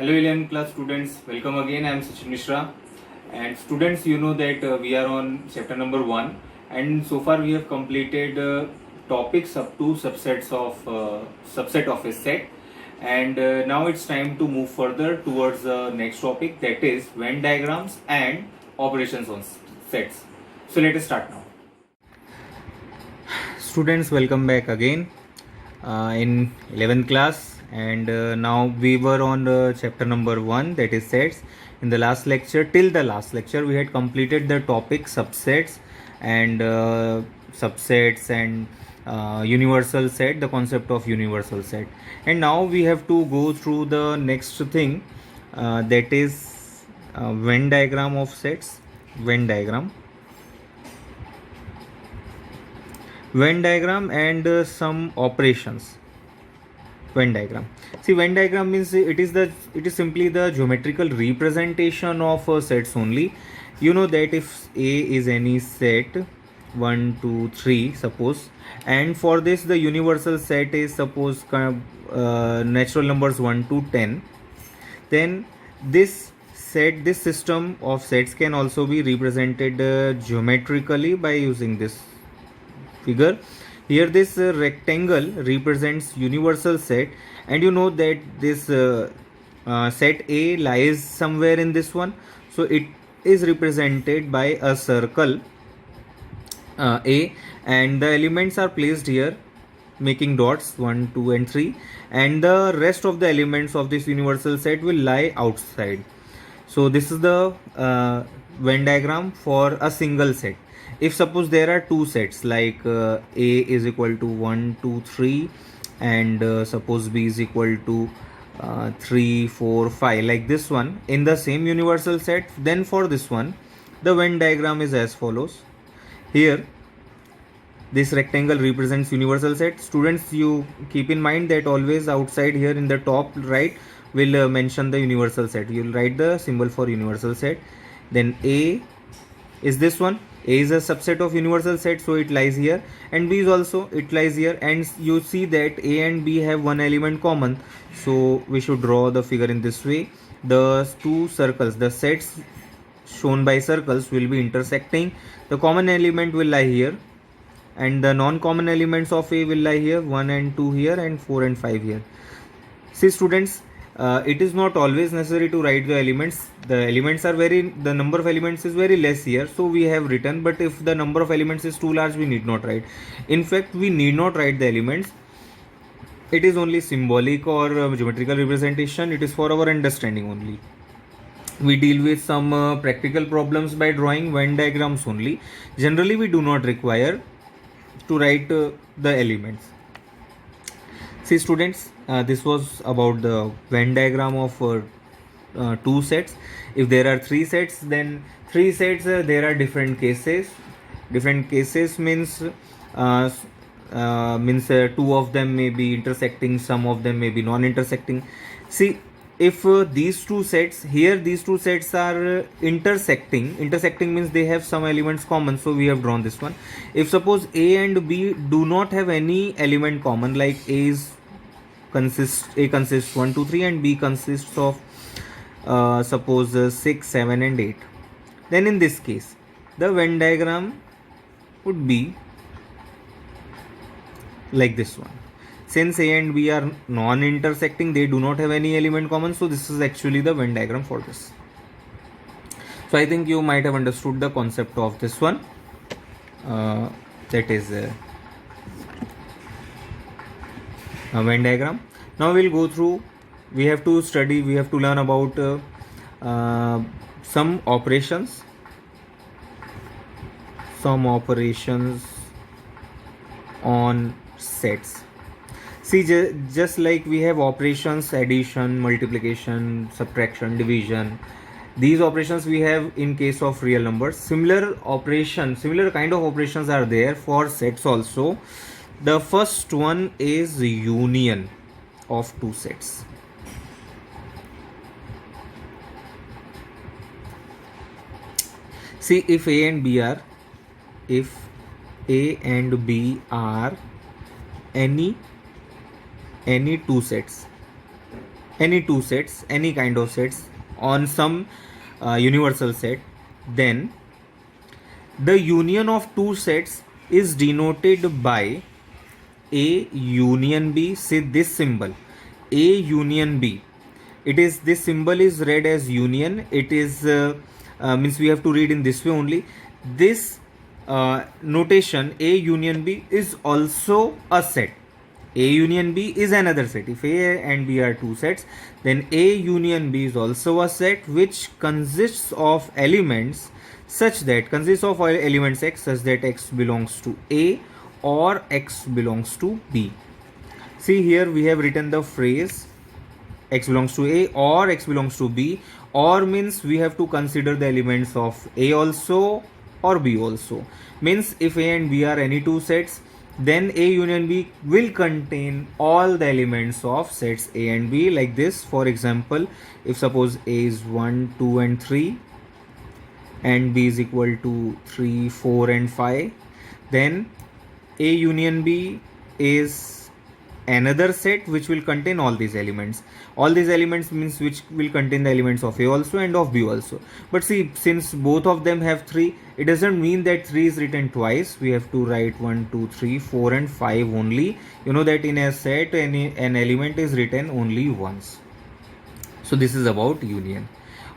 Hello 11th class students, welcome again. I am Sachin Mishra. And students, you know that we are on chapter number 1, and so far we have completed topics up to subset of a set, and now it's time to move further towards the next topic, that is Venn diagrams and operations on sets. So let us start now. Students, welcome back again in 11th class. And now we were on chapter number 1, that is sets. In the last lecture, till the last lecture, we had completed the topic subsets and universal set, the concept of universal set. And now we have to go through the next thing, that is Venn diagram of sets. Venn diagram and some operations. Venn diagram. See, Venn diagram means it is simply the geometrical representation of sets only. You know that if A is any set 1, 2, 3, suppose, and for this the universal set is suppose natural numbers 1 to 10, then this system of sets can also be represented geometrically by using this figure. Here this rectangle represents universal set, and you know that this set A lies somewhere in this one, so it is represented by a circle A, and the elements are placed here making dots 1, 2 and 3, and the rest of the elements of this universal set will lie outside. So this is the Venn diagram for a single set. If suppose there are two sets like A is equal to 1, 2, 3, and suppose B is equal to 3, 4, 5, like this one in the same universal set, then for this one the Venn diagram is as follows. Here this rectangle represents universal set. Students, you keep in mind that always outside here in the top right will mention the universal set. You will write the symbol for universal set. Then A is this one. A is a subset of universal set, so it lies here, and B is also, it lies here, and you see that A and B have one element common, so we should draw the figure in this way. The two circles, the sets shown by circles, will be intersecting. The common element will lie here, and the non-common elements of A will lie here, 1 and 2 here, and 4 and 5 here. See students, it is not always necessary to write the elements. The number of elements is very less here, so we have written, but if the number of elements is too large, we need not write. In fact, we need not write the elements. It is only symbolic or geometrical representation. It is for our understanding only. We deal with some practical problems by drawing Venn diagrams only. Generally, we do not require to write the elements. See students, this was about the Venn diagram of two sets. If there are three sets, then three sets there are different cases. Different cases means two of them may be intersecting, some of them may be non-intersecting. See, if these two sets are intersecting means they have some elements common, so we have drawn this one. If suppose A and B do not have any element common, like A consists 1, 2, 3 and B consists of suppose 6, 7 and 8, then in this case the Venn diagram would be like this one. Since A and B are non-intersecting, they do not have any element common, so this is actually the Venn diagram for this. So I think you might have understood the concept of this one, that is a Venn diagram. Now we'll go through, we have to learn about some operations on sets. See, just like we have operations, addition, multiplication, subtraction, division, these operations we have in case of real numbers. Similar kind of operations are there for sets also. The first one is the union of two sets. See, if A and B are any two sets, any two sets, any kind of sets on some universal set, then the union of two sets is denoted by A union B. See this symbol, A union B. It is, this symbol is read as union. It is means we have to read in this way only. This notation A union B is also a set. A union B is another set. If A and B are two sets, then A union B is also a set which consists of elements X such that X belongs to A or X belongs to B. See here we have written the phrase X belongs to A or X belongs to B. Or means we have to consider the elements of A also or B also. Means if A and B are any two sets, then A union B will contain all the elements of sets A and B, like this. For example, if suppose A is 1, 2 and 3 and B is equal to 3, 4 and 5, then A union B is another set which will contain all these elements. All these elements means which will contain the elements of A also and of B also. But see, since both of them have 3, it doesn't mean that 3 is written twice. We have to write 1, 2, 3, 4 and 5 only. You know that in a set an element is written only once. So this is about union.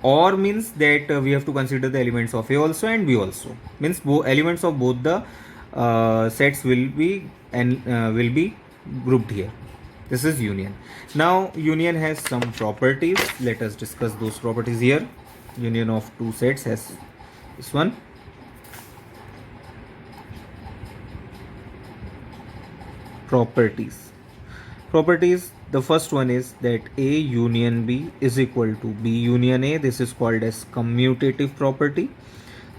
Or means that we have to consider the elements of A also and B also. Means elements of both the sets will be grouped here. This is union. Now union has some properties. Let us discuss those properties here. Union of two sets has this one. Properties. The first one is that A union B is equal to B union A. This is called as commutative property.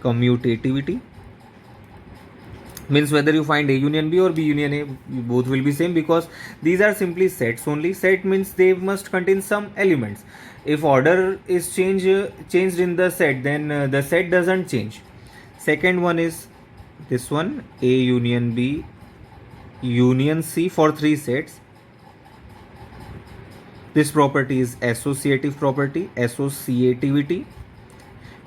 Commutativity means whether you find A union B or B union A, both will be same, because these are simply sets only. Set means they must contain some elements. If order is changed in the set, then the set doesn't change. Second one is this one, A union B union C for 3 sets. This property is associative property. Associativity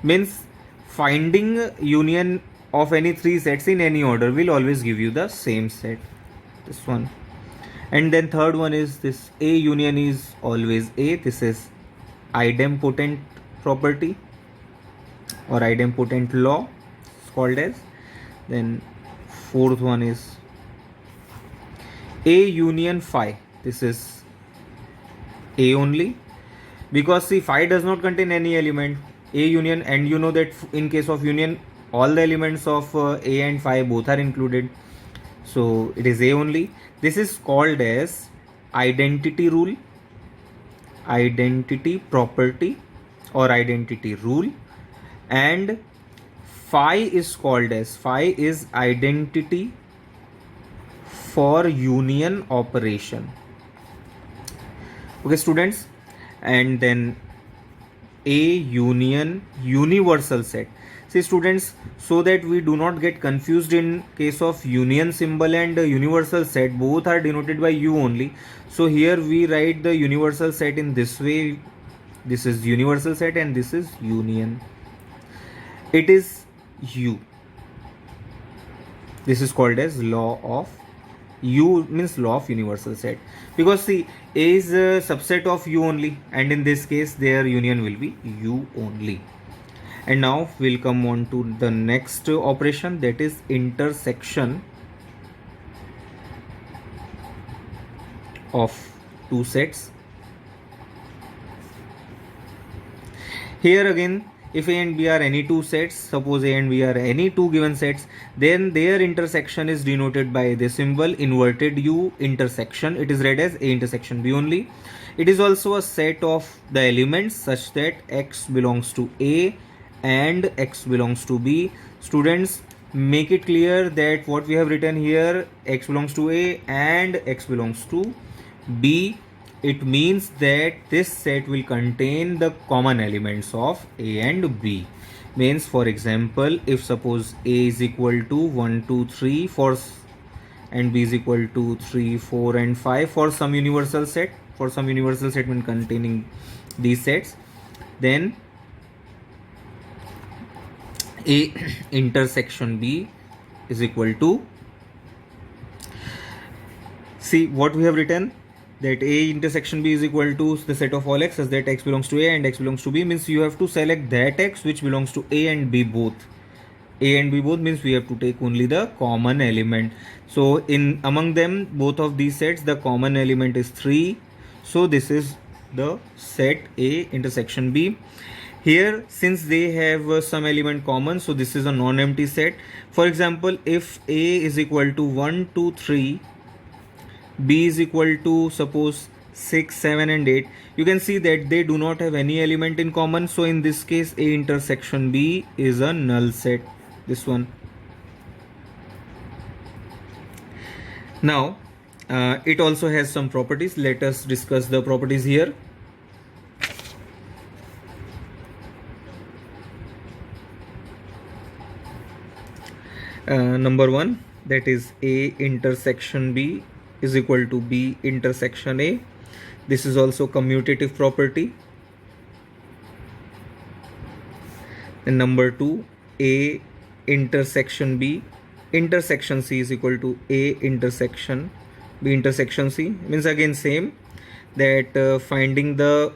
means finding union of any 3 sets in any order will always give you the same set. This one. And then third one is this, A union is always A. This is idempotent property or idempotent law, it's called as. Then fourth one is A union phi. This is A only, because see, phi does not contain any element. A union, and you know that in case of union all the elements of A and phi both are included, so it is A only. This is called as identity rule, identity property or identity rule. And phi is called as, phi is identity for union operation. Okay students, and then A union universal set. See students, so that we do not get confused in case of union symbol and universal set, both are denoted by U only. So here we write the universal set in this way. This is universal set and this is union. It is U. This is called as law of U, means law of universal set, because see, A is a subset of U only, and in this case their union will be U only. And now we'll come on to the next operation, that is intersection of two sets. Here again, if A and B are any two sets, suppose A and B are any two given sets, then their intersection is denoted by this symbol, inverted U intersection. It is read as A intersection B only. It is also a set of the elements such that X belongs to A and X belongs to B. Students, make it clear that what we have written here, X belongs to A and X belongs to B, it means that this set will contain the common elements of A and B. Means, for example, if suppose A is equal to 1, 2, 3 for and B is equal to 3, 4 and 5 for some universal set, for some universal statement containing these sets, then A intersection B is equal to, see what we have written, that A intersection B is equal to the set of all x such that x belongs to A and x belongs to B, means you have to select that x which belongs to A and B both. A and B both means we have to take only the common element. So in among them both of these sets the common element is 3. So this is the set A intersection B. Here since they have some element common, so this is a non-empty set. For example, if A is equal to 1, 2, 3, B is equal to suppose 6, 7 and 8, you can see that they do not have any element in common. So in this case A intersection B is a null set, this one. Now it also has some properties. Let us discuss the properties here. Number 1, that is A intersection B is equal to B intersection A. This is also commutative property. And number 2, A intersection B intersection C is equal to A intersection B intersection C, means again same, that finding the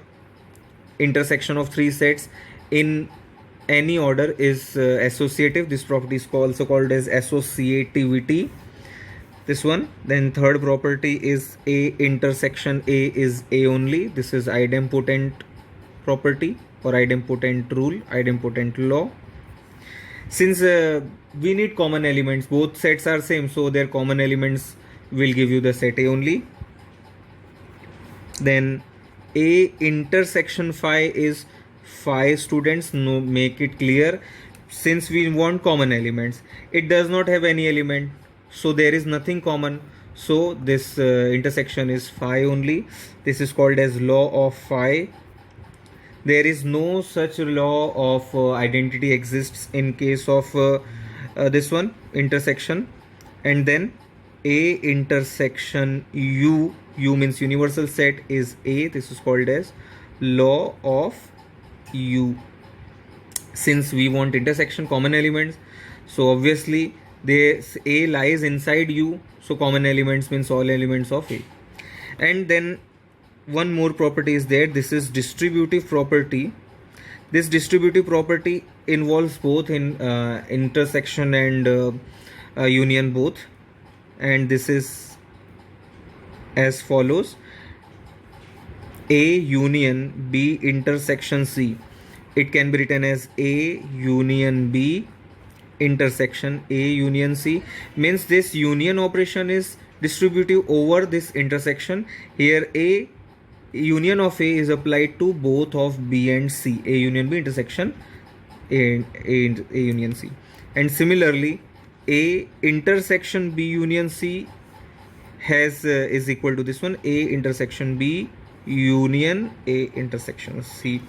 intersection of three sets in any order is associative. This property is also called as associativity, this one. Then third property is A intersection A is A only. This is idempotent property or idempotent rule, idempotent law. Since we need common elements, both sets are same, so their common elements will give you the set A only. Then A intersection phi is phi, students, no, make it clear, since we want common elements. It does not have any element, so there is nothing common, so this intersection is phi only. This is called as law of phi. There is no such law of identity exists in case of this one intersection. And then A intersection U, U means universal set, is A. This is called as law of U. Since we want intersection common elements, so obviously this A lies inside U, so common elements means all elements of A. And then one more property is there, this is distributive property. This distributive property involves both in intersection and union both, and this is as follows: A union B intersection C. It can be written as A union B intersection A union C, means this union operation is distributive over this intersection. Here A union of A is applied to both of B and C, A union B intersection A union C. And similarly A intersection B union C has is equal to this one, A intersection B union A intersection C,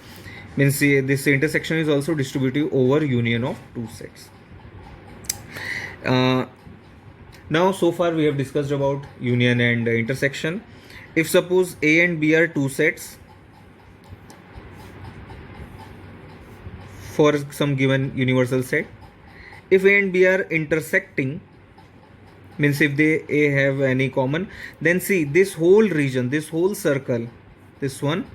means this intersection is also distributive over union of two sets. Now so far we have discussed about union and intersection. If suppose A and B are two sets for some given universal set, if A and B are intersecting, means if they A have any common, then see this whole region, this whole circle, this one,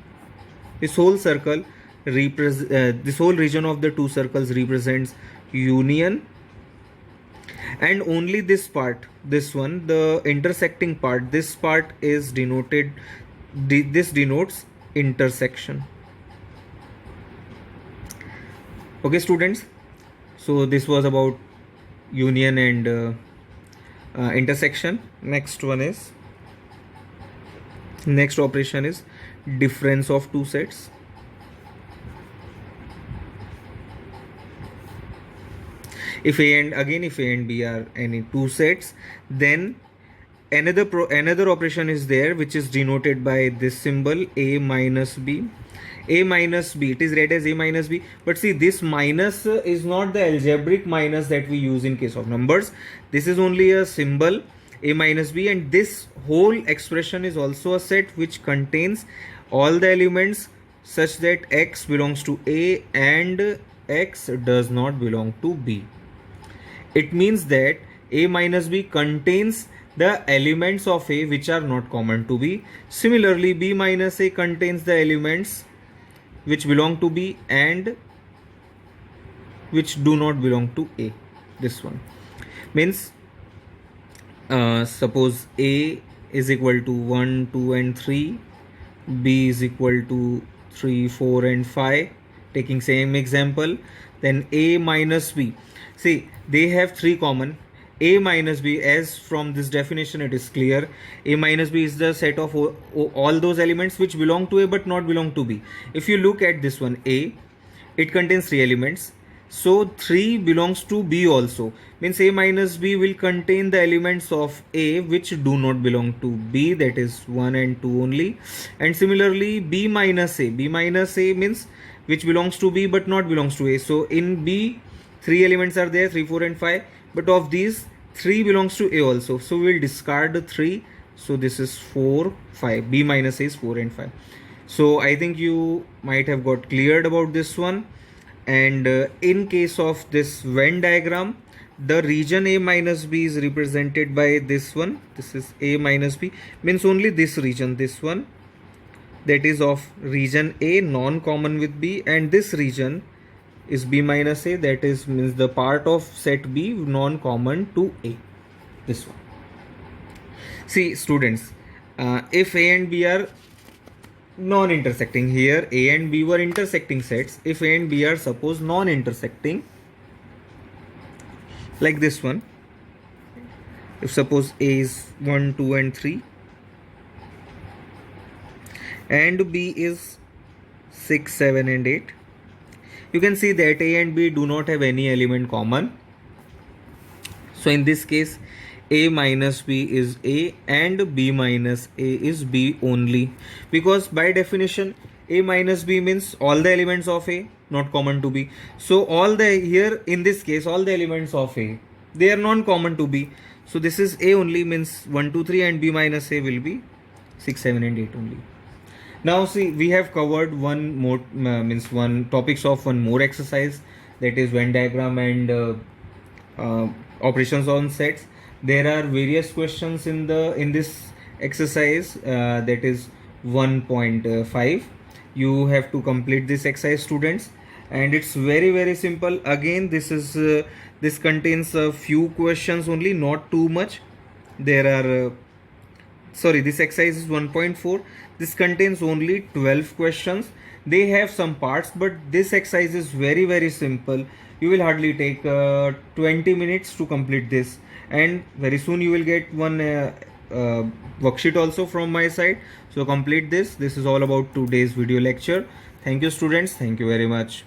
this whole circle this whole region of the two circles represents union, and only this part, this one, the intersecting part, this part is denoted, this denotes intersection. Okay students, so this was about union and intersection. Next operation is difference of two sets. If A and B are any two sets, then another operation is there which is denoted by this symbol A minus B. A minus B, it is read as A minus B, but see this minus is not the algebraic minus that we use in case of numbers. This is only a symbol. a minus b, and this whole expression is also a set which contains all the elements such that x belongs to a and x does not belong to b. It means that a minus b contains the elements of a which are not common to b. Similarly, b minus a contains the elements which belong to b and which do not belong to a. This one means suppose a is equal to 1, 2 and 3, b is equal to 3, 4 and 5, taking same example. Then a minus b, see they have 3 common. A minus b, as from this definition it is clear, a minus b is the set of all those elements which belong to a but not belong to b. If you look at this one, a, it contains 3 elements, so 3 belongs to b also, means a minus b will contain the elements of a which do not belong to b, that is 1 and 2 only. And similarly, b minus a means which belongs to b but not belongs to a. So in b 3 elements are there, 3, 4 and 5, but of these 3 belongs to a also, so we will discard 3. So this is 4, 5, b minus a is 4 and 5. So I think you might have got cleared about this one. And in case of this Venn diagram, the region a minus b is represented by this one. This is a minus b, means only this region, this one, that is of region a, non-common with b, and this region is b minus a, that is means the part of set b non-common to a, this one. See students, if a and b are non-intersecting, here a and b were intersecting sets, if a and b are suppose non-intersecting, like this one, if suppose a is 1, 2 and 3 and b is 6, 7 and 8, you can see that a and b do not have any element common. So in this case, a minus b is a and b minus a is b only, because by definition a minus b means all the elements of a not common to b. So all the, here in this case, all the elements of a, they are non-common to b. So this is a only, means 1, 2, 3, and b minus a will be 6, 7 and 8 only. Now see, we have covered one more means one topics of one more exercise, that is Venn diagram and operations on sets. There are various questions in this exercise, that is 1.5. You have to complete this exercise, students, and it's very simple. Again, this is this contains a few questions only, not too much. There are sorry, this exercise is 1.4. This contains only 12 questions. They have some parts, but this exercise is very simple. You will hardly take 20 minutes to complete this, and very soon you will get one worksheet also from my side. So complete this. This is all about today's video lecture. Thank you students. Thank you very much.